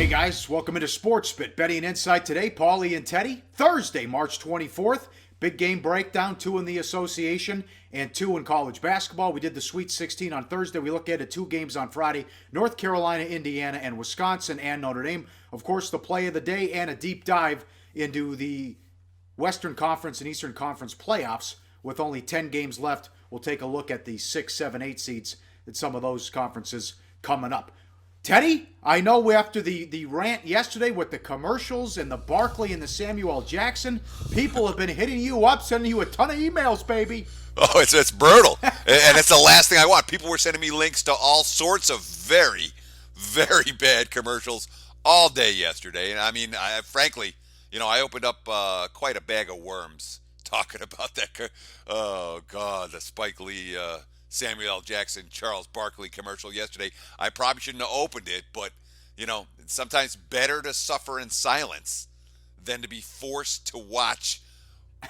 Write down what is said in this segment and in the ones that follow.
Hey guys, welcome into Sports Bit. Betting Insight today, Pauly and Teddy. Thursday, March 24th. Big game breakdown, 2 in the association and 2 in college basketball. We did the Sweet 16 on Thursday. We looked at 2 games on Friday. North Carolina, Indiana, and Wisconsin, and Notre Dame. Of course, the play of the day and a deep dive into the Western Conference and Eastern Conference playoffs. With only 10 games left, we'll take a look at the 6, 7, 8 seeds in some of those conferences coming up. Teddy, I know after the rant yesterday with the commercials and the Barkley and the Samuel Jackson, people have been hitting you up, sending you a ton of emails, baby. Oh, it's brutal. And it's the last thing I want. People were sending me links to all sorts of very, very bad commercials all day yesterday. And I mean, frankly, I opened up quite a bag of worms talking about that. Oh, God, the Spike Lee Samuel L. Jackson, Charles Barkley commercial yesterday. I probably shouldn't have opened it, but, it's sometimes better to suffer in silence than to be forced to watch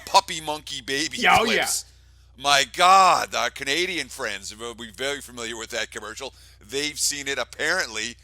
puppy monkey baby clips. Yeah. My God, our Canadian friends will be very familiar with that commercial. They've seen it apparently,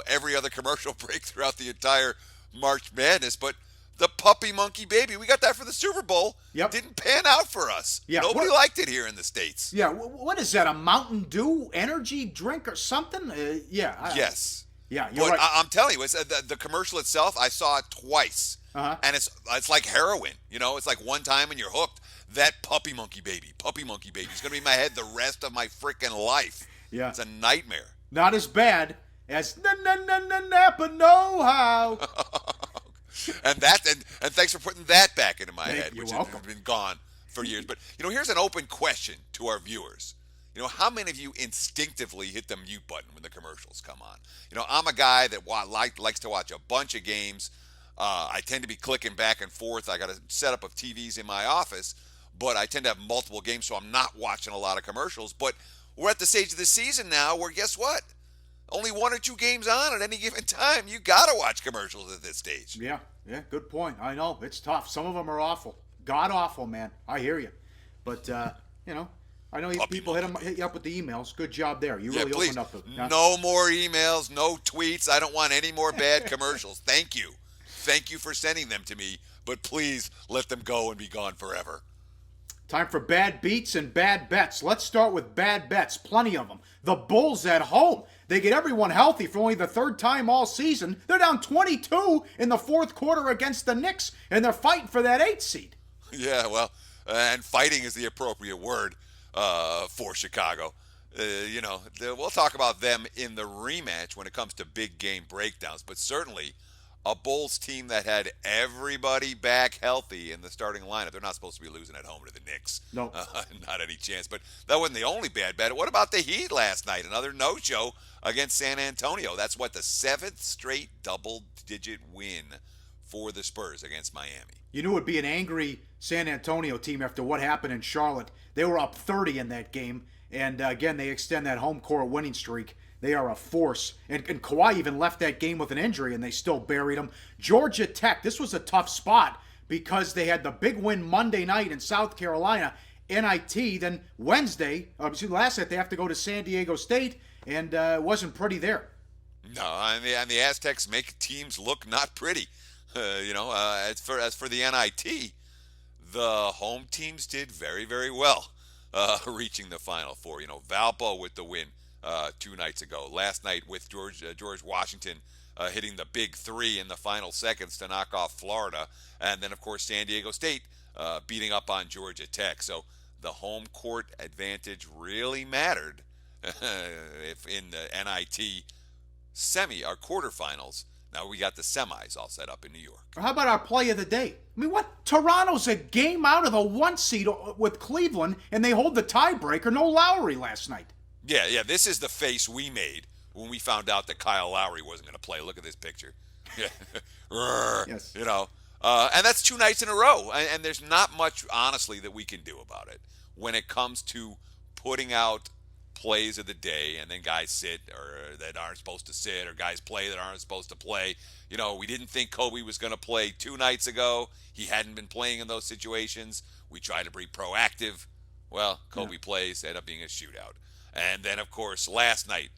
every other commercial break throughout the entire March Madness, but the puppy monkey baby. We got that for the Super Bowl. Yep. Didn't pan out for us. Yeah. Nobody liked it here in the States. Yeah. What is that? A Mountain Dew energy drink or something? Yes. Yeah, you're but right. I'm telling you, it's the commercial itself, I saw it twice. Uh-huh. And it's like heroin. It's like one time and you're hooked. That puppy monkey baby is going to be in my head the rest of my freaking life. Yeah. It's a nightmare. Not as bad as Napa Know-How. And thanks for putting that back into my head, You're which welcome. has been gone for years. But here's an open question to our viewers. How many of you instinctively hit the mute button when the commercials come on? I'm a guy that likes to watch a bunch of games. I tend to be clicking back and forth. I got a setup of TVs in my office, but I tend to have multiple games, so I'm not watching a lot of commercials. But we're at the stage of the season now where, guess what? Only 1 or 2 games on at any given time. You got to watch commercials at this stage. Yeah, good point. I know. It's tough. Some of them are awful. God awful, man. I hear you. But, I know people hit you up with the emails. Good job there. You really please. opened up. No more emails, no tweets. I don't want any more bad commercials. Thank you. Thank you for sending them to me, but please let them go and be gone forever. Time for bad beats and bad bets. Let's start with bad bets. Plenty of them. The Bulls at home. They get everyone healthy for only the 3rd time all season. They're down 22 in the 4th quarter against the Knicks, and they're fighting for that 8th seed. Yeah, well, and fighting is the appropriate word for Chicago. We'll talk about them in the rematch when it comes to big game breakdowns, but certainly a Bulls team that had everybody back healthy in the starting lineup. They're not supposed to be losing at home to the Knicks. No. Not any chance. But that wasn't the only bad bet. What about the Heat last night? Another no-show against San Antonio. That's the 7th straight double-digit win for the Spurs against Miami. You knew it would be an angry San Antonio team after what happened in Charlotte. They were up 30 in that game. And, again, they extend that home court winning streak. They are a force. And Kawhi even left that game with an injury, and they still buried him. Georgia Tech, this was a tough spot because they had the big win Monday night in South Carolina, NIT. Then last night they have to go to San Diego State, and it wasn't pretty there. No, and the Aztecs make teams look not pretty. As for the NIT, the home teams did very, very well, reaching the Final Four. Valpo with the win 2 nights ago. Last night with George Washington hitting the big 3 in the final seconds to knock off Florida. And then, of course, San Diego State beating up on Georgia Tech. So the home court advantage really mattered if in the NIT semi or quarterfinals. Now we got the semis all set up in New York. How about our play of the day? I mean, what? Toronto's a game out of the 1 seed with Cleveland, and they hold the tiebreaker. No Lowry last night. Yeah. This is the face we made when we found out that Kyle Lowry wasn't going to play. Look at this picture. Yes. And that's 2 nights in a row. And there's not much, honestly, that we can do about it when it comes to putting out plays of the day, and then guys sit or that aren't supposed to sit, or guys play that aren't supposed to play. We didn't think Kobe was going to play 2 nights ago. He hadn't been playing in those situations. We tried to be proactive. Well, Kobe plays, ended up being a shootout. And then, of course, last night,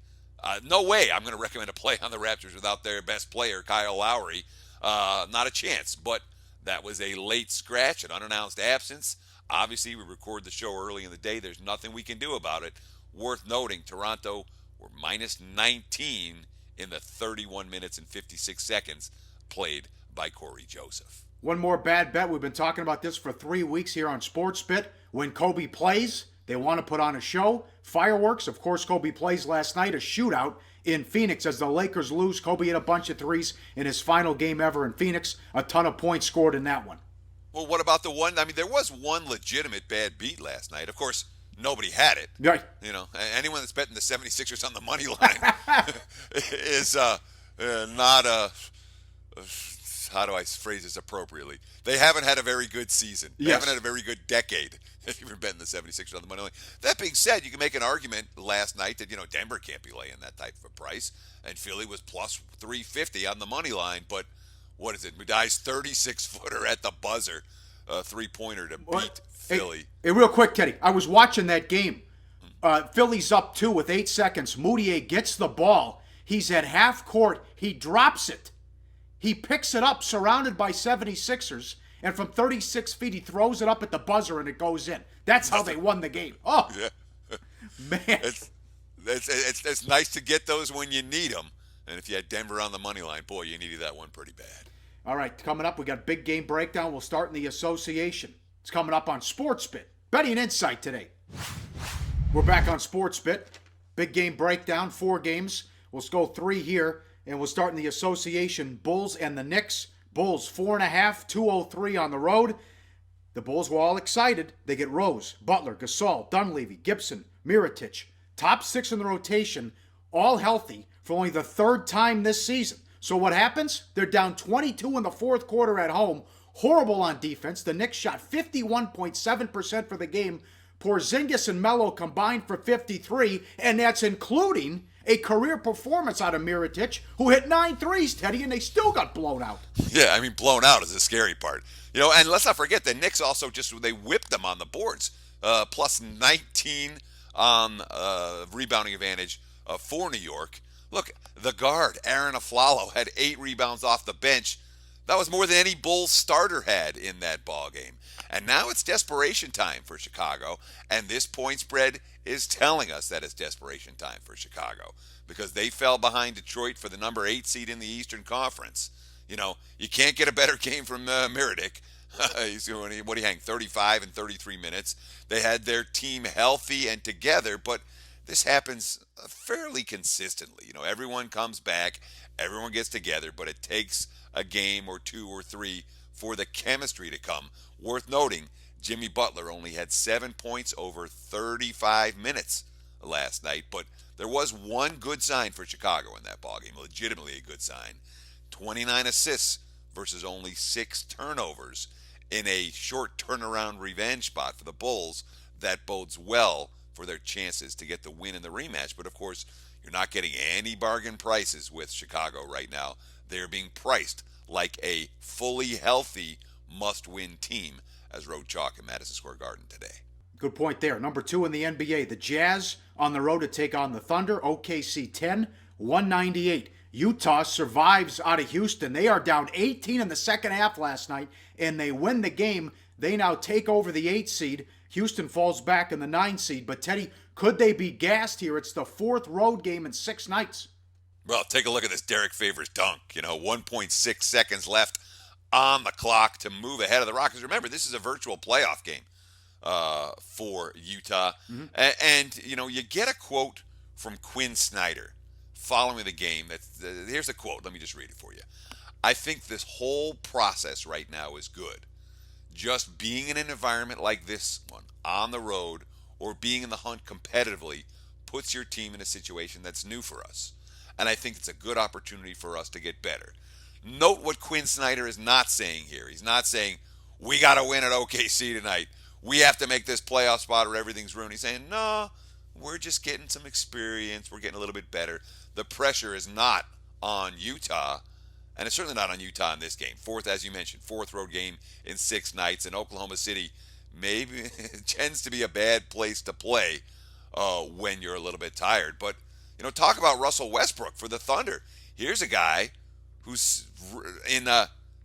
No way I'm going to recommend a play on the Raptors without their best player, Kyle Lowry. Not a chance. But that was a late scratch, an unannounced absence. Obviously, we record the show early in the day. There's nothing we can do about it. Worth noting, Toronto were minus 19 in the 31 minutes and 56 seconds played by Corey Joseph. One more bad bet. We've been talking about this for 3 weeks here on SportsBit. When Kobe plays, they want to put on a show. Fireworks. Of course, Kobe plays last night, a shootout in Phoenix as the Lakers lose. Kobe hit a bunch of threes in his final game ever in Phoenix. A ton of points scored in that one. Well, what about the one? I mean, there was one legitimate bad beat last night. Of course, nobody had it. Right. You know, anyone that's betting the 76ers on the money line is not a. How do I phrase this appropriately? They haven't had a very good season. They haven't had a very good decade if you've been betting the 76ers on the money line. That being said, you can make an argument last night that, Denver can't be laying that type of a price, and Philly was plus 350 on the money line, but what is it? Mudai's 36-footer at the buzzer, three-pointer to beat Philly. Hey, real quick, Teddy. I was watching that game. Philly's up 2 with 8 seconds. Moutier gets the ball. He's at half court. He drops it. He picks it up, surrounded by 76ers, and from 36 feet, he throws it up at the buzzer, and it goes in. That's how they won the game. Oh, yeah. Man. It's nice to get those when you need them. And if you had Denver on the money line, boy, you needed that one pretty bad. All right, coming up, we got big game breakdown. We'll start in the association. It's coming up on SportsBit. Betting Insight today. We're back on SportsBit. Big game breakdown, 4 games. We'll go 3 here. And we'll start in the association, Bulls and the Knicks. Bulls 4.5, 203 on the road. The Bulls were all excited. They get Rose, Butler, Gasol, Dunleavy, Gibson, Mirotic. Top 6 in the rotation, all healthy for only the 3rd time this season. So what happens? They're down 22 in the 4th quarter at home. Horrible on defense. The Knicks shot 51.7% for the game. Porzingis and Melo combined for 53, and that's including a career performance out of Mirotic, who hit 9 threes, Teddy, and they still got blown out. Yeah, I mean, blown out is the scary part. And let's not forget the Knicks also they whipped them on the boards. Plus 19 on rebounding advantage for New York. Look, the guard, Aaron Aflalo, had 8 rebounds off the bench. That was more than any Bulls starter had in that ball game. And now it's desperation time for Chicago, and this point spread is telling us that it's desperation time for Chicago because they fell behind Detroit for the number 8 seed in the Eastern Conference. You can't get a better game from Mirotic. He's doing, what do you hang, 35 and 33 minutes. They had their team healthy and together, but this happens fairly consistently. Everyone comes back, everyone gets together, but it takes a game or 2 or 3 for the chemistry to come. Worth noting, Jimmy Butler only had 7 points over 35 minutes last night, but there was one good sign for Chicago in that ballgame, legitimately a good sign. 29 assists versus only 6 turnovers in a short turnaround revenge spot for the Bulls. That bodes well for their chances to get the win in the rematch. But, of course, you're not getting any bargain prices with Chicago right now. They're being priced like a fully healthy must-win team, as Road Chalk in Madison Square Garden today. Good point there. Number 2 in the NBA, the Jazz on the road to take on the Thunder. OKC 10, 198. Utah survives out of Houston. They are down 18 in the second half last night, and they win the game. They now take over the 8 seed. Houston falls back in the 9 seed. But, Teddy, could they be gassed here? It's the 4th road game in 6 nights. Well, take a look at this Derek Favors dunk. 1.6 seconds left on the clock to move ahead of the Rockets. Remember, this is a virtual playoff game for Utah. Mm-hmm. And, you get a quote from Quinn Snyder following the game. Here's a quote. Let me just read it for you. I think this whole process right now is good. Just being in an environment like this one, on the road, or being in the hunt competitively, puts your team in a situation that's new for us. And I think it's a good opportunity for us to get better. Note what Quinn Snyder is not saying here. He's not saying, we got to win at OKC tonight. We have to make this playoff spot or everything's ruined. He's saying, no, we're just getting some experience. We're getting a little bit better. The pressure is not on Utah, and it's certainly not on Utah in this game. 4th, as you mentioned, 4th road game in 6 nights. And Oklahoma City maybe tends to be a bad place to play when you're a little bit tired. But Talk about Russell Westbrook for the Thunder. Here's a guy who's in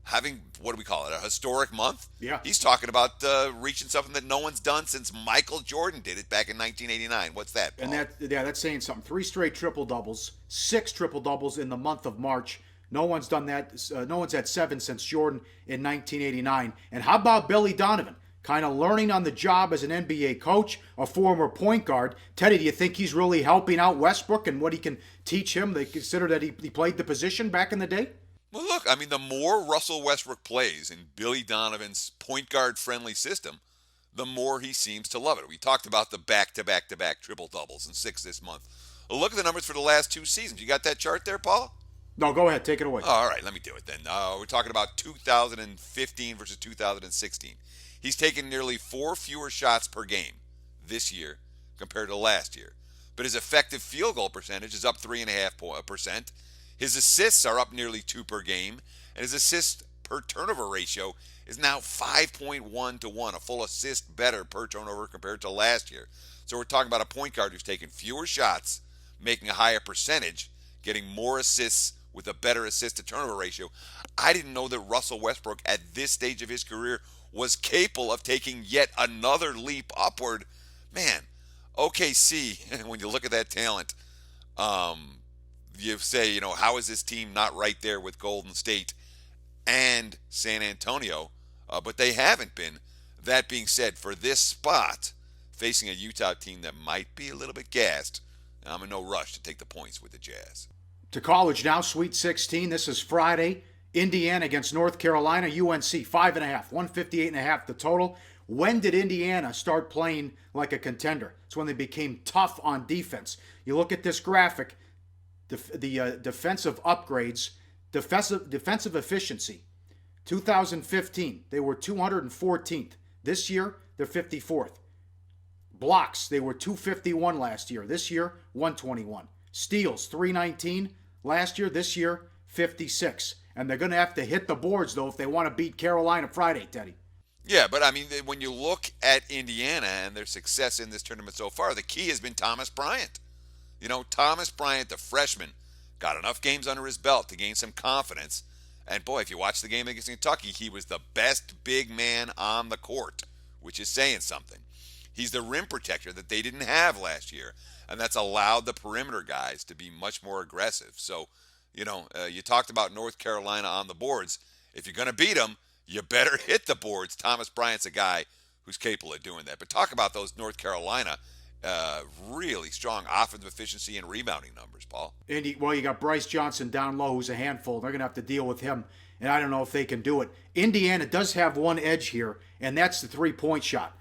having, what do we call it, a historic month? Yeah. He's talking about reaching something that no one's done since Michael Jordan did it back in 1989. What's that, Paul? And that's saying something. 3 straight triple-doubles, 6 triple-doubles in the month of March. No one's done that. No one's had 7 since Jordan in 1989. And how about Billy Donovan? Kind of learning on the job as an NBA coach, a former point guard. Teddy, do you think he's really helping out Westbrook and what he can teach him? They consider that he played the position back in the day? Well, look, I mean, the more Russell Westbrook plays in Billy Donovan's point guard friendly system, the more he seems to love it. We talked about the back-to-back-to-back triple-doubles and 6 this month. Well, look at the numbers for the last 2 seasons. You got that chart there, Paul? No, go ahead. Take it away. All right, let me do it then. We're talking about 2015 versus 2016. He's taken nearly 4 fewer shots per game this year compared to last year. But his effective field goal percentage is up 3.5%. His assists are up nearly 2 per game. And his assist per turnover ratio is now 5.1 to 1, a full assist better per turnover compared to last year. So we're talking about a point guard who's taking fewer shots, making a higher percentage, getting more assists with a better assist to turnover ratio. I didn't know that Russell Westbrook at this stage of his career was capable of taking yet another leap upward. Man, OKC, when you look at that talent, you say, how is this team not right there with Golden State and San Antonio? But they haven't been. That being said, for this spot, facing a Utah team that might be a little bit gassed, I'm in no rush to take the points with the Jazz. To college now, Sweet 16. This is Friday. Indiana against North Carolina. UNC 5.5, 158.5 the total. When did Indiana start playing like a contender? It's when they became tough on defense. You look at this graphic, the defensive upgrades, defensive efficiency. 2015, they were 214th. This year, they're 54th. Blocks, they were 251 last year. This year, 121. Steals, 319 last year. This year, 56. And they're going to have to hit the boards, though, if they want to beat Carolina Friday, Teddy. Yeah, but I mean, when you look at Indiana and their success in this tournament so far, the key has been Thomas Bryant. Thomas Bryant, the freshman, got enough games under his belt to gain some confidence. And boy, if you watch the game against Kentucky, he was the best big man on the court, which is saying something. He's the rim protector that they didn't have last year, and that's allowed the perimeter guys to be much more aggressive. So, you talked about North Carolina on the boards. If you're going to beat them, you better hit the boards. Thomas Bryant's a guy who's capable of doing that. But talk about those North Carolina really strong offensive efficiency and rebounding numbers, Paul. Well, you got Bryce Johnson down low, who's a handful. They're going to have to deal with him, and I don't know if they can do it. Indiana does have one edge here, and that's the three-point shot.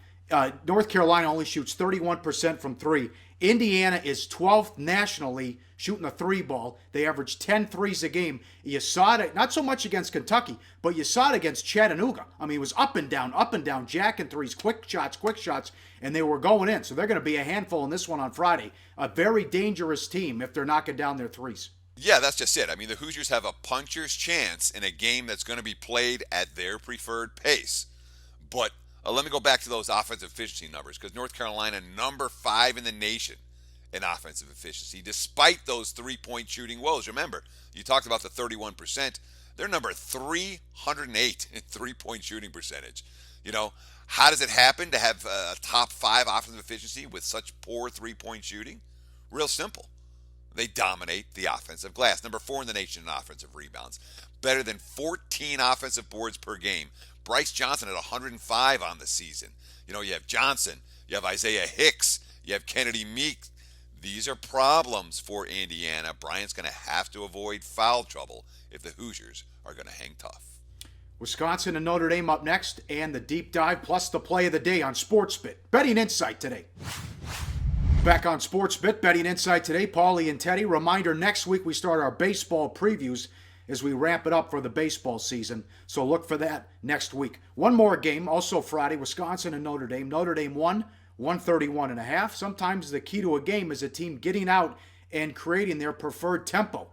North Carolina only shoots 31% from 3. Indiana is 12th nationally shooting the 3 ball. They average 10 threes a game. You saw it, not so much against Kentucky, but you saw it against Chattanooga. I mean, it was up and down, jacking threes, quick shots, and they were going in. So they're going to be a handful in this one on Friday. A very dangerous team if they're knocking down their threes. Yeah, that's just it. I mean, the Hoosiers have a puncher's chance in a game that's going to be played at their preferred pace. But let me go back to those offensive efficiency numbers, because North Carolina, number 5 in the nation in offensive efficiency, despite those three-point shooting woes. Remember, you talked about the 31%. They're number 308 in three-point shooting percentage. How does it happen to have a top 5 offensive efficiency with such poor three-point shooting? Real simple. They dominate the offensive glass. Number 4 in the nation in offensive rebounds. Better than 14 offensive boards per game. Bryce Johnson at 105 on the season. You have Johnson, you have Isaiah Hicks, you have Kennedy Meek. These are problems for Indiana. Bryant's going to have to avoid foul trouble if the Hoosiers are going to hang tough. Wisconsin and Notre Dame up next, and the deep dive plus the play of the day on SportsBit. Betting Insight today. Back on SportsBit, Betting Insight today, Pauly and Teddy. Reminder, next week we start our baseball previews as we ramp it up for the baseball season. So look for that next week. One more game, also Friday, Wisconsin and Notre Dame. Notre Dame won, 131.5. Sometimes the key to a game is a team getting out and creating their preferred tempo.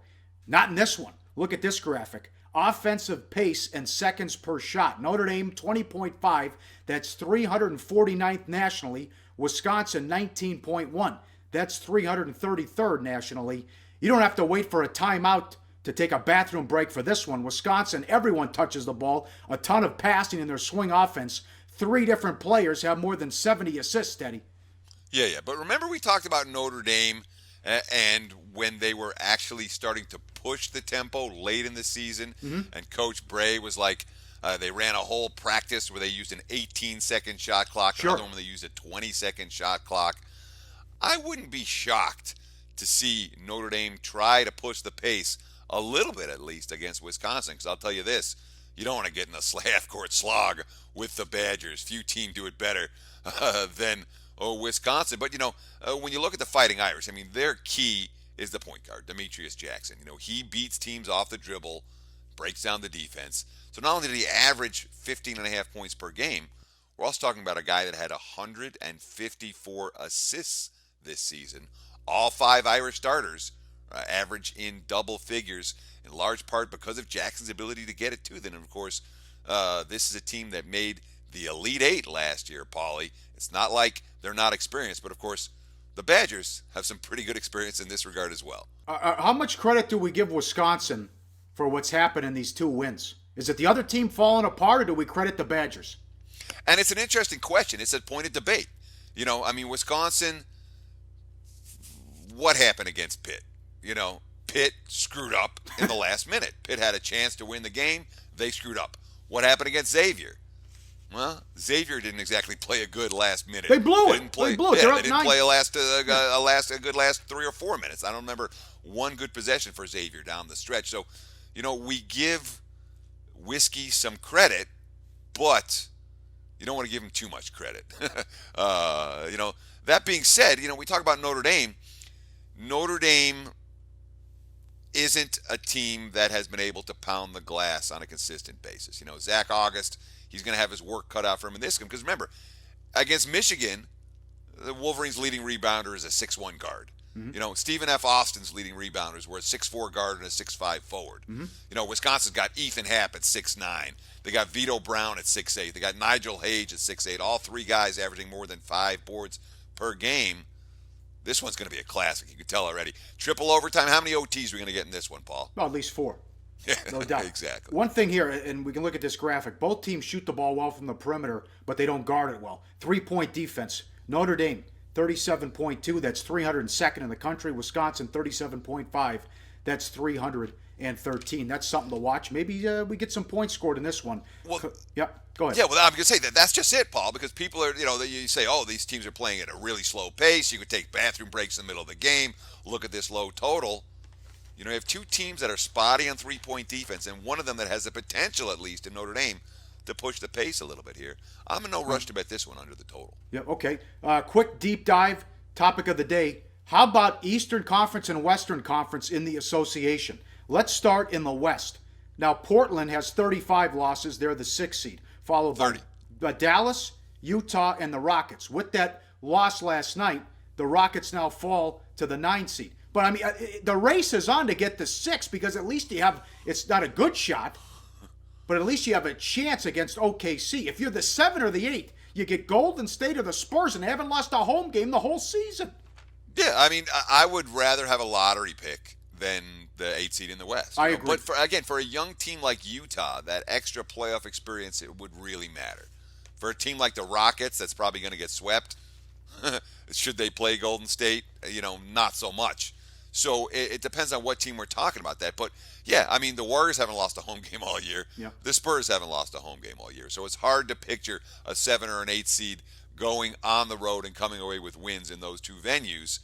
Not in this one. Look at this graphic. Offensive pace and seconds per shot. Notre Dame, 20.5. That's 349th nationally. Wisconsin, 19.1. That's 333rd nationally. You don't have to wait for a timeout to take a bathroom break for this one. Wisconsin, everyone touches the ball. A ton of passing in their swing offense. 3 different players have more than 70 assists, Teddy. Yeah. But remember we talked about Notre Dame and when they were actually starting to push the tempo late in the season, and Coach Bray was like, they ran a whole practice where they used an 18-second shot clock, Sure. another one where they used a 20-second shot clock. I wouldn't be shocked to see Notre Dame try to push the pace a little bit at least against Wisconsin, because I'll tell you this, you don't want to get in a half-court slog with the Badgers. Few teams do it better than Wisconsin. But, when you look at the Fighting Irish, I mean, their key is the point guard, Demetrius Jackson. He beats teams off the dribble, breaks down the defense. So not only did he average 15.5 points per game, we're also talking about a guy that had 154 assists this season. All 5 Irish starters average in double figures, in large part because of Jackson's ability to get it to them. And, of course, this is a team that made the Elite Eight last year, Pauly. It's not like they're not experienced, but, of course, the Badgers have some pretty good experience in this regard as well. How much credit do we give Wisconsin for what's happened in these 2 wins? Is it the other team falling apart, or do we credit the Badgers? And it's an interesting question. It's a point of debate. Wisconsin, what happened against Pitt? Pitt screwed up in the last minute. Pitt had a chance to win the game. They screwed up. What happened against Xavier? Well, Xavier didn't exactly play a good last minute. They blew it. They didn't play a good last 3 or 4 minutes. I don't remember one good possession for Xavier down the stretch. So, we give Whiskey some credit, but you don't want to give him too much credit. That being said, we talk about Notre Dame. Notre Dame isn't a team that has been able to pound the glass on a consistent basis. Zach August, he's going to have his work cut out for him in this game. Because remember, against Michigan, the Wolverines' leading rebounder is a 6'1 guard. Stephen F. Austin's leading rebounders were a 6'4 guard and a 6'5 forward. Wisconsin's got Ethan Happ at 6'9. They got Vito Brown at 6'8. They got Nigel Hage at 6'8. All 3 guys averaging more than 5 boards per game. This one's going to be a classic. You can tell already. Triple overtime. How many OTs are we going to get in this one, Paul? Well, at least 4. No doubt. Exactly. One thing here, and we can look at this graphic. Both teams shoot the ball well from the perimeter, but they don't guard it well. 3-point defense. Notre Dame, 37.2. That's 302nd in the country. Wisconsin, 37.5. That's 313. That's something to watch. Maybe we get some points scored in this one. Well, yep. Go ahead. Yeah, well, I'm going to say that's just it, Paul, because people are, you say, these teams are playing at a really slow pace. You could take bathroom breaks in the middle of the game. Look at this low total. You have 2 teams that are spotty on 3-point defense, and one of them that has the potential, at least, in Notre Dame, to push the pace a little bit here. I'm in no rush to bet this one under the total. Yeah, okay. Quick deep dive, topic of the day. How about Eastern Conference and Western Conference in the association? Let's start in the West. Now, Portland has 35 losses. They're the 6th seed, followed by Dallas, Utah, and the Rockets. With that loss last night, the Rockets now fall to the 9th seed. But, I mean, the race is on to get the 6 because at least you have, it's not a good shot, but at least you have a chance against OKC. If you're the 7 or the 8, you get Golden State or the Spurs, and they haven't lost a home game the whole season. Yeah, I mean, I would rather have a lottery pick than the 8th seed in the West. I agree. But, for a young team like Utah, that extra playoff experience, it would really matter. For a team like the Rockets, that's probably going to get swept. Should they play Golden State? Not so much. So it depends on what team we're talking about that. But, yeah, I mean, the Warriors haven't lost a home game all year. Yeah. The Spurs haven't lost a home game all year. So it's hard to picture a 7 or an 8 seed going on the road and coming away with wins in those 2 venues.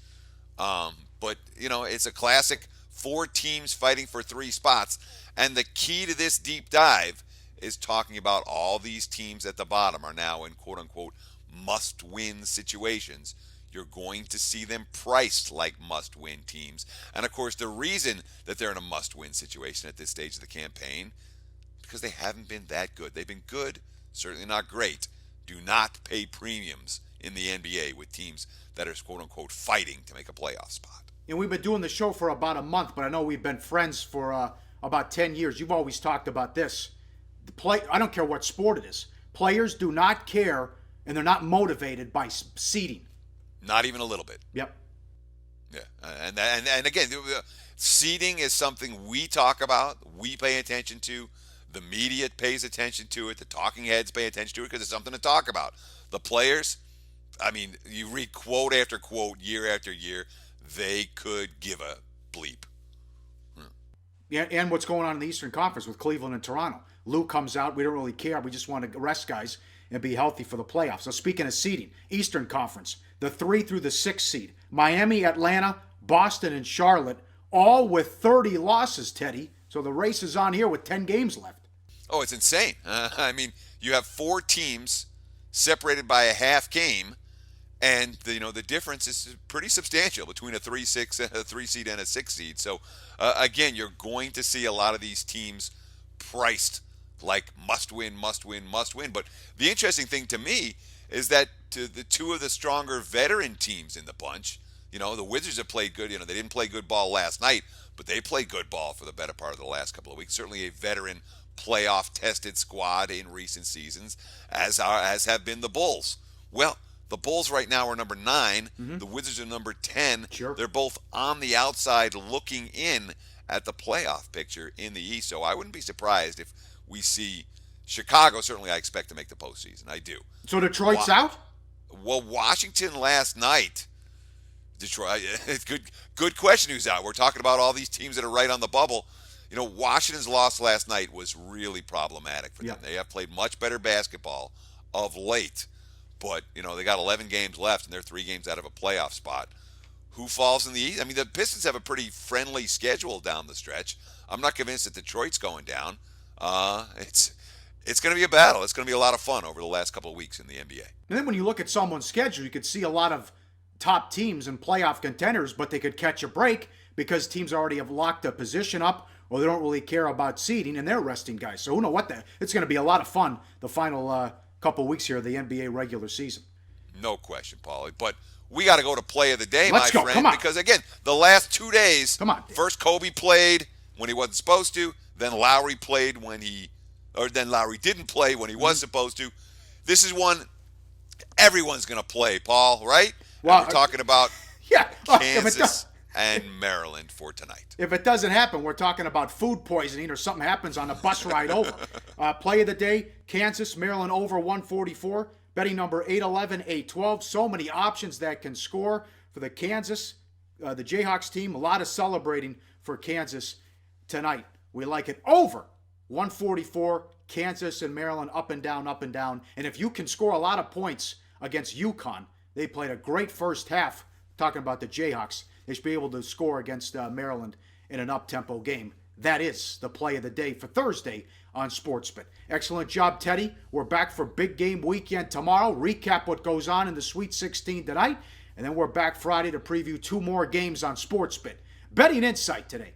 But, it's a classic 4 teams fighting for 3 spots. And the key to this deep dive is talking about all these teams at the bottom are now in quote-unquote must-win situations. You're going to see them priced like must-win teams. And, of course, the reason that they're in a must-win situation at this stage of the campaign, because they haven't been that good. They've been good, certainly not great. Do not pay premiums in the NBA with teams that are, quote-unquote, fighting to make a playoff spot. And we've been doing the show for about a month, but I know we've been friends for about 10 years. You've always talked about this. I don't care what sport it is. Players do not care, and they're not motivated by seeding. Not even a little bit. Yep. Yeah, and again, seeding is something we talk about, we pay attention to, the media pays attention to it, the talking heads pay attention to it because it's something to talk about. The players, I mean, you read quote after quote, year after year, they could give a bleep. Yeah, and what's going on in the Eastern Conference with Cleveland and Toronto. Lou comes out, we don't really care, we just want to rest guys and be healthy for the playoffs. So speaking of seeding, Eastern Conference, the 3 through the 6 seed, Miami, Atlanta, Boston, and Charlotte, all with 30 losses, Teddy. So the race is on here with 10 games left. Oh, it's insane. I mean, you have 4 teams separated by a half game, and the difference is pretty substantial between a 3 seed and a 6 seed. So again, you're going to see a lot of these teams priced like must win. But the interesting thing to me is that the 2 of the stronger veteran teams in the bunch, the Wizards have played good. They didn't play good ball last night, but they played good ball for the better part of the last couple of weeks. Certainly a veteran playoff tested squad in recent seasons, as have been the Bulls. Well, the Bulls right now are number 9. Mm-hmm. The Wizards are number 10. Sure. They're both on the outside looking in at the playoff picture in the East. So I wouldn't be surprised if we see Chicago. Certainly I expect to make the postseason. I do. So Detroit's out? Well, Washington last night. Detroit, good question who's out. We're talking about all these teams that are right on the bubble. Washington's loss last night was really problematic for them. They have played much better basketball of late, but they got 11 games left and they're 3 games out of a playoff spot. Who falls in the East? I mean, the Pistons have a pretty friendly schedule down the stretch. I'm not convinced that Detroit's going down. It's going to be a battle. It's going to be a lot of fun over the last couple of weeks in the NBA. And then when you look at someone's schedule, you could see a lot of top teams and playoff contenders, but they could catch a break because teams already have locked a position up or they don't really care about seeding and they're resting guys. So who knows it's going to be a lot of fun the final couple weeks here of the NBA regular season. No question, Pauly. But we got to go to play of the day, Let's my go. friend, Come on. because again, the last 2 days, first Kobe played when he wasn't supposed to, then Lowry played then Lowry didn't play when he was supposed to. This is one everyone's going to play, Paul, right? Well, we're talking about Kansas and Maryland for tonight. If it doesn't happen, we're talking about food poisoning or something happens on the bus ride over. Play of the day, Kansas, Maryland over 144. Betting number 811, 812. So many options that can score for the Kansas, the Jayhawks team. A lot of celebrating for Kansas tonight. We like it over 144. Kansas and Maryland up and down, up and down. And if you can score a lot of points against UConn, they played a great first half. Talking about the Jayhawks, they should be able to score against Maryland in an up-tempo game. That is the play of the day for Thursday on SportsBet. Excellent job, Teddy. We're back for big game weekend tomorrow. Recap what goes on in the Sweet 16 tonight. And then we're back Friday to preview 2 more games on SportsBet. Betting Insight today.